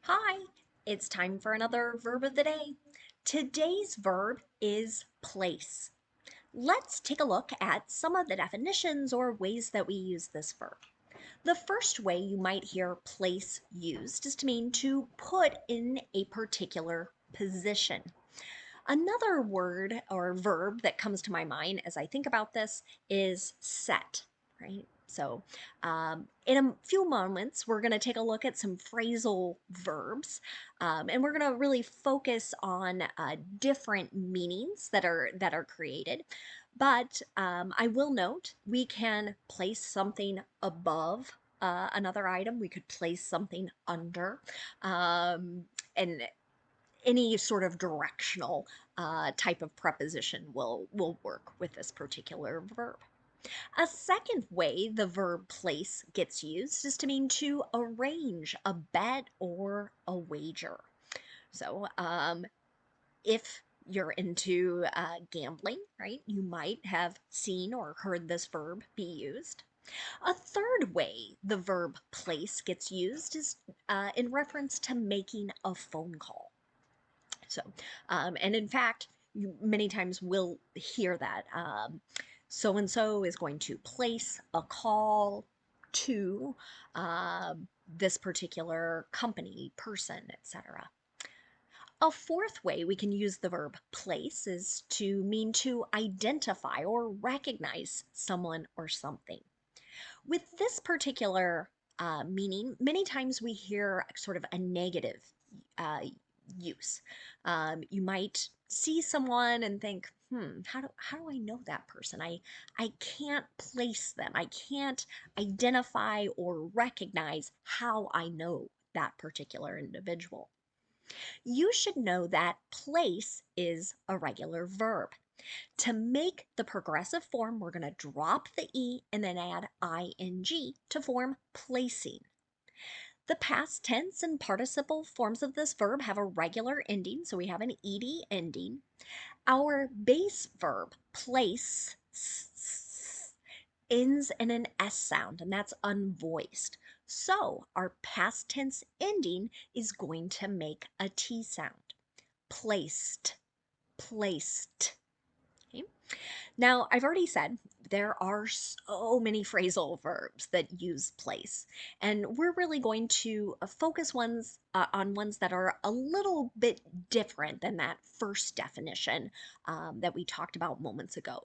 Hi, it's time for another verb of the day. Today's verb is place. Let's take a look at some of the definitions or ways that we use this verb. The first way you might hear place used is to mean to put in a particular position. Another word or verb that comes to my mind as I think about this is set, right? In a few moments, we're going to take a look at some phrasal verbs, and we're going to really focus on different meanings that are created. But I will note we can place something above another item. We could place something under, and any sort of directional type of preposition will work with this particular verb. A second way the verb place gets used is to mean to arrange a bet or a wager. So if you're into gambling, right, you might have seen or heard this verb be used. A third way the verb place gets used is in reference to making a phone call. So, and in fact, you many times will hear that so and so is going to place a call to this particular company, person, etc. A fourth way we can use the verb place is to mean to identify or recognize someone or something. With this particular meaning, many times we hear sort of a negative uh, use. You might see someone and think, how do I know that person? I can't place them. I can't identify or recognize how I know that particular individual. You should know that place is a regular verb. To make the progressive form, we're going to drop the E and then add ing to form placing. The past tense and participle forms of this verb have a regular ending, so we have an ed ending. Our base verb, place, ends in an S sound, and that's unvoiced. So our past tense ending is going to make a T sound. Placed, placed. Okay. Now, I've already said there are so many phrasal verbs that use place, and we're really going to focus on ones that are a little bit different than that first definition that we talked about moments ago.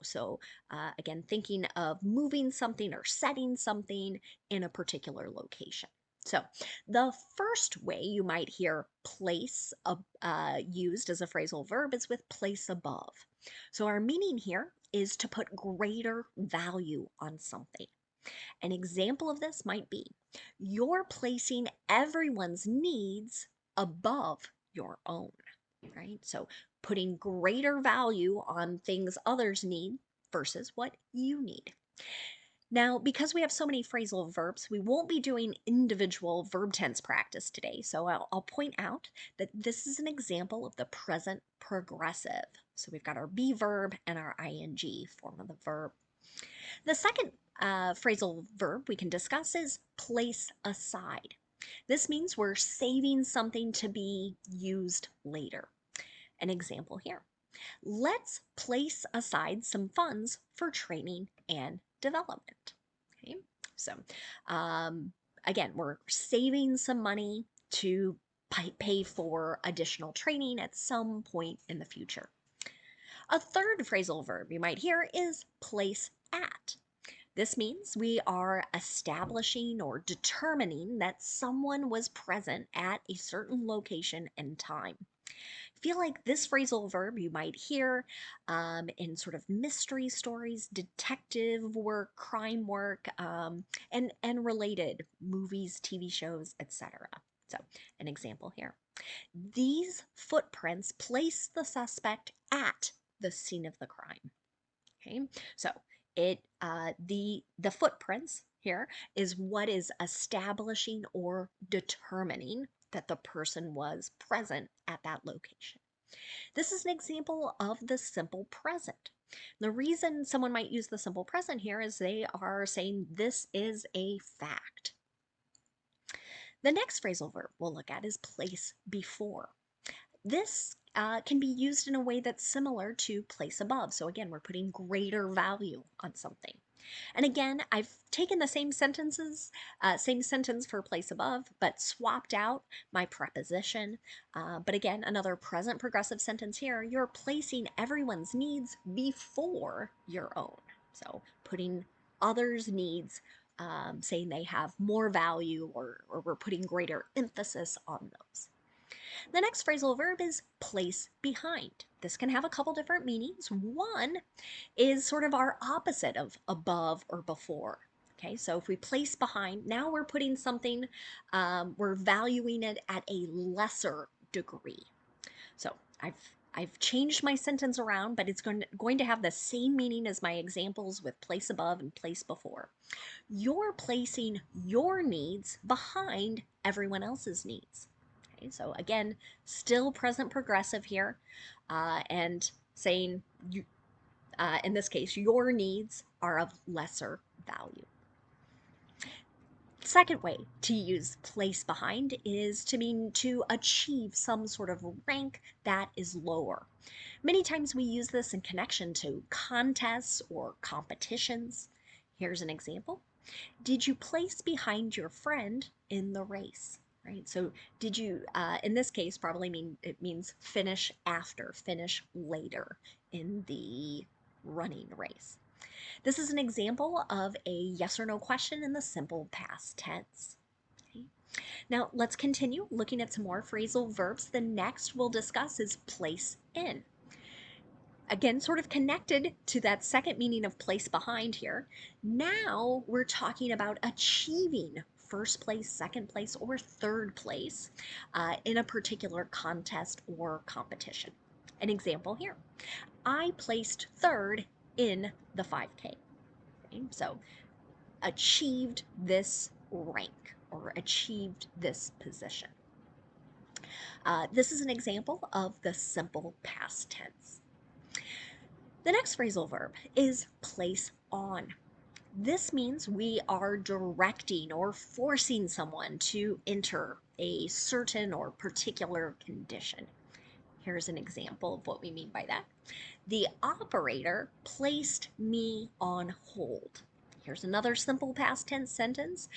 Again, thinking of moving something or setting something in a particular location. So, the first way you might hear place used as a phrasal verb is with place above. So, our meaning here is to put greater value on something. An example of this might be you're placing everyone's needs above your own, right? So, putting greater value on things others need versus what you need. Now, because we have so many phrasal verbs, we won't be doing individual verb tense practice today. So I'll point out that this is an example of the present progressive. So we've got our be verb and our ing form of the verb. The second phrasal verb we can discuss is place aside. This means we're saving something to be used later. An example here. Let's place aside some funds for training and development. Okay, so um, again, we're saving some money to pay for additional training at some point in the future. A third phrasal verb you might hear is place at. This means we are establishing or determining that someone was present at a certain location and time. Feel like this phrasal verb you might hear in sort of mystery stories, detective work, crime work, and related movies, TV shows, etc. So, an example here. These footprints place the suspect at the scene of the crime. Okay, so the footprints here is what is establishing or determining that the person was present at that location. This is an example of the simple present. The reason someone might use the simple present here is they are saying this is a fact. The next phrasal verb we'll look at is place before. This can be used in a way that's similar to place above. So again, we're putting greater value on something. And again, I've taken the same sentence for place above, but swapped out my preposition. But again, another present progressive sentence here, you're placing everyone's needs before your own. So putting others' needs, saying they have more value, or we're putting greater emphasis on those. The next phrasal verb is place behind. This can have a couple different meanings. One is sort of our opposite of above or before. Okay, so if we place behind, now we're putting something, we're valuing it at a lesser degree. So I've changed my sentence around, but it's going to have the same meaning as my examples with place above and place before. You're placing your needs behind everyone else's needs. Okay, so again, still present progressive here, and saying you, in this case, your needs are of lesser value. Second way to use place behind is to mean to achieve some sort of rank that is lower. Many times we use this in connection to contests or competitions. Here's an example. Did you place behind your friend in the race? Right? So did you, in this case, probably it means finish after, finish later in the running race. This is an example of a yes or no question in the simple past tense. Okay. Now let's continue looking at some more phrasal verbs. The next we'll discuss is place in. Again, sort of connected to that second meaning of place behind here. Now we're talking about achieving first place, second place, or third place in a particular contest or competition. An example here. I placed third in the 5K. Okay, so achieved this rank or achieved this position. This is an example of the simple past tense. The next phrasal verb is place on. This means we are directing or forcing someone to enter a certain or particular condition. Here's an example of what we mean by that. The operator placed me on hold. Here's another simple past tense sentence.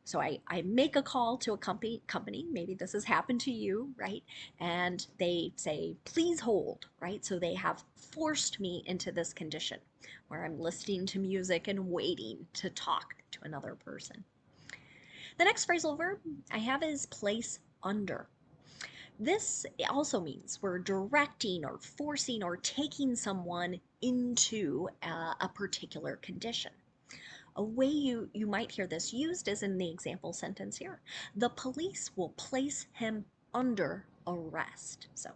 So I make a call to a company, maybe this has happened to you, right? And they say, please hold, right? So they have forced me into this condition where I'm listening to music and waiting to talk to another person. The next phrasal verb I have is place under. This also means we're directing or forcing or taking someone into a particular condition. A way you might hear this used is in the example sentence here. The police will place him under arrest. So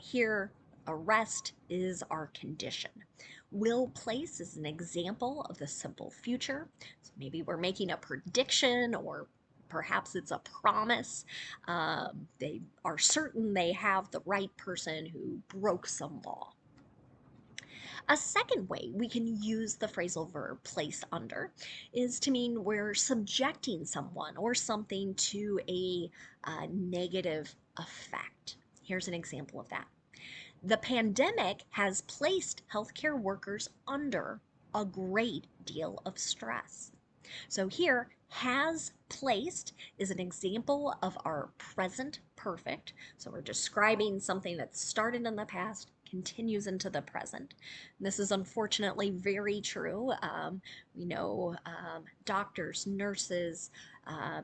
here, arrest is our condition. Will place is an example of the simple future. So maybe we're making a prediction, or perhaps it's a promise. They are certain they have the right person who broke some law. A second way we can use the phrasal verb place under is to mean we're subjecting someone or something to a negative effect. Here's an example of that. The pandemic has placed healthcare workers under a great deal of stress. So here, has placed is an example of our present perfect. So we're describing something that started in the past, continues into the present. And this is unfortunately very true. We know doctors, nurses,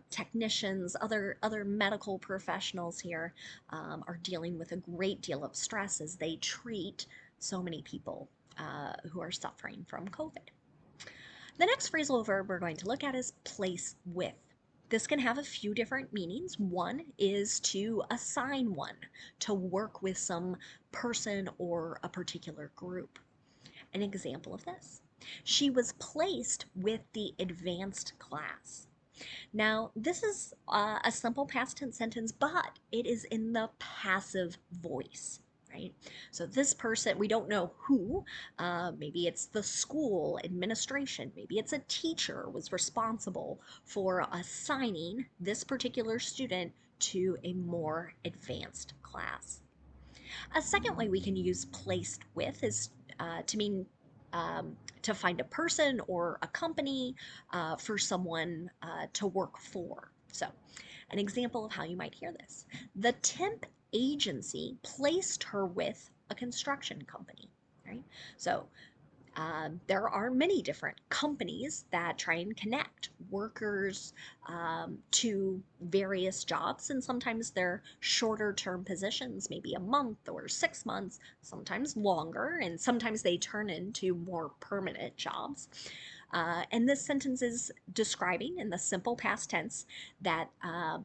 technicians, other medical professionals here are dealing with a great deal of stress as they treat so many people who are suffering from COVID. The next phrasal verb we're going to look at is place with. This can have a few different meanings. One is to assign one, to work with some person or a particular group. An example of this. She was placed with the advanced class. Now, this is a simple past tense sentence, but it is in the passive voice. right? So this person, we don't know who, maybe it's the school administration, maybe it's a teacher was responsible for assigning this particular student to a more advanced class. A second way we can use placed with is to mean to find a person or a company for someone to work for. So, an example of how you might hear this: the temp agency placed her with a construction company, right? So, there are many different companies that try and connect workers to various jobs, and sometimes they're shorter term positions, maybe a month or 6 months, sometimes longer, and sometimes they turn into more permanent jobs. And this sentence is describing in the simple past tense that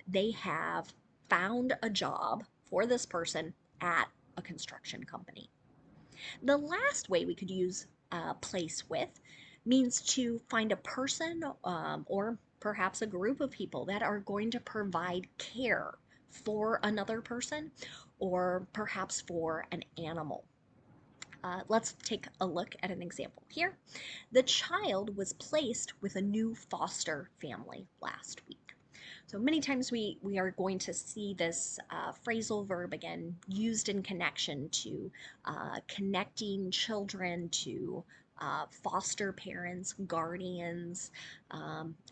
they have found a job for this person at a construction company. The last way we could use place with means to find a person or perhaps a group of people that are going to provide care for another person or perhaps for an animal. Let's take a look at an example here. The child was placed with a new foster family last week. So many times we are going to see this phrasal verb again used in connection to connecting children to foster parents, guardians,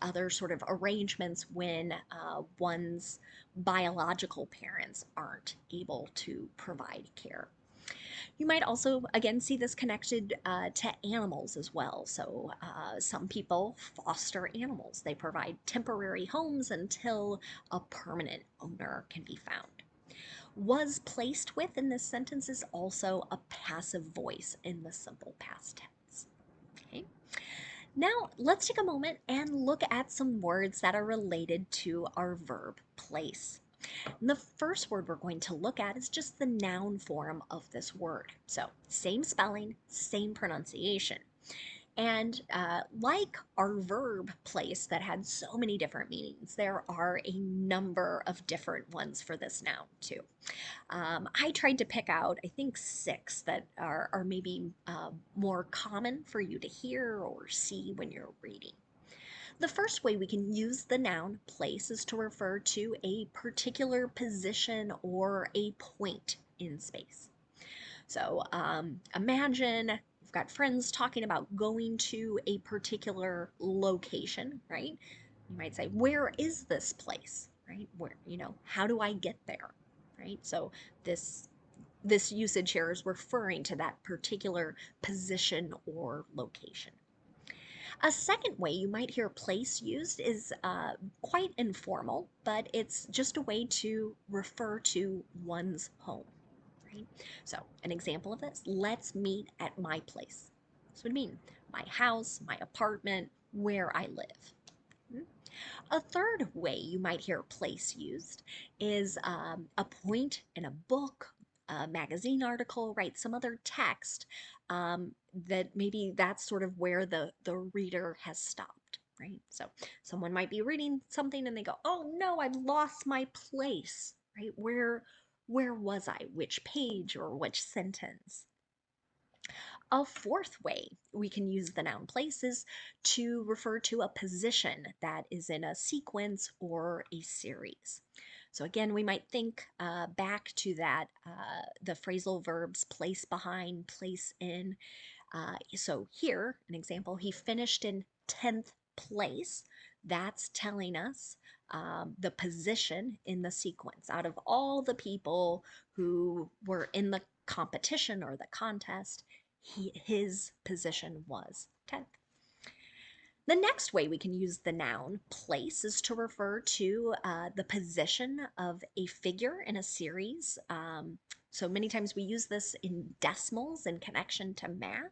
other sort of arrangements when one's biological parents aren't able to provide care. You might also, again, see this connected to animals as well. So, some people foster animals, they provide temporary homes until a permanent owner can be found. Was placed with in this sentence is also a passive voice in the simple past tense. Okay. Now, let's take a moment and look at some words that are related to our verb place. And the first word we're going to look at is just the noun form of this word. So, same spelling, same pronunciation. And like our verb place that had so many different meanings, there are a number of different ones for this noun too. I tried to pick out, I think, six that are maybe more common for you to hear or see when you're reading. The first way we can use the noun place is to refer to a particular position or a point in space. So imagine you've got friends talking about going to a particular location, right? You might say, where is this place, right? Where, how do I get there, right? So this this usage here is referring to that particular position or location. A second way you might hear place used is quite informal, but it's just a way to refer to one's home, right? So, an example of this: let's meet at my place. This would mean my house, my apartment, where I live. Hmm? A third way you might hear place used is a point in a book, a magazine article, right? Some other text that maybe that's sort of where the reader has stopped, right? So someone might be reading something and they go, "Oh no, I've lost my place," right? Where was I? Which page or which sentence? A fourth way we can use the noun place is to refer to a position that is in a sequence or a series. So again, we might think back to that, the phrasal verbs place behind, place in. So here, an example, he finished in 10th place. That's telling us the position in the sequence. Out of all the people who were in the competition or the contest, his position was 10th. The next way we can use the noun place is to refer to the position of a figure in a series. So many times we use this in decimals in connection to math.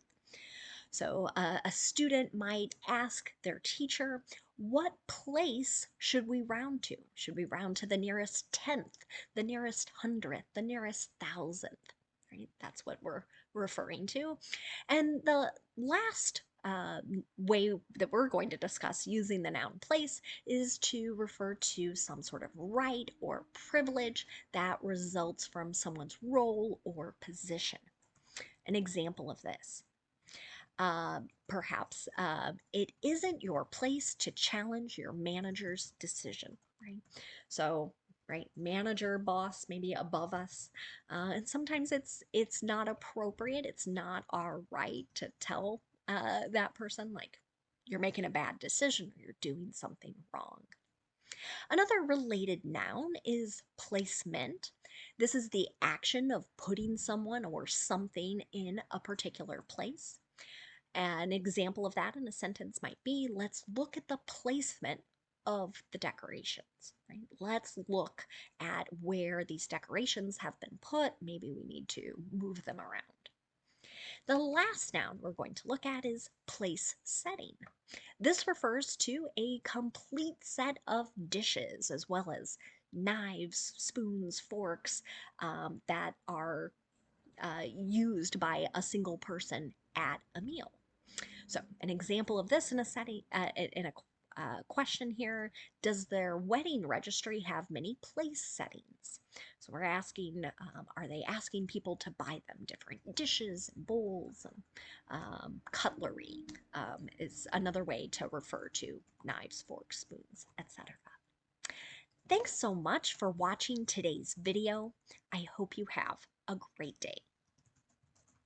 So a student might ask their teacher, what place should we round to? Should we round to the nearest tenth, the nearest hundredth, the nearest thousandth? Right? That's what we're referring to. And the last way that we're going to discuss using the noun place is to refer to some sort of right or privilege that results from someone's role or position. An example of this. Perhaps it isn't your place to challenge your manager's decision, right? So, right, manager, boss, maybe above us, and sometimes it's not appropriate. It's not our right to tell that person like you're making a bad decision or you're doing something wrong. Another related noun is placement. This is the action of putting someone or something in a particular place. An example of that in a sentence might be, let's look at the placement of the decorations, right? Let's look at where these decorations have been put. Maybe we need to move them around. The last noun we're going to look at is place setting. This refers to a complete set of dishes as well as knives, spoons, forks that are used by a single person at a meal. So, an example of this in a setting, in a question here: does their wedding registry have many place settings? So we're asking, are they asking people to buy them different dishes and bowls and cutlery? Is another way to refer to knives, forks, spoons, etc. Thanks so much for watching today's video. I hope you have a great day.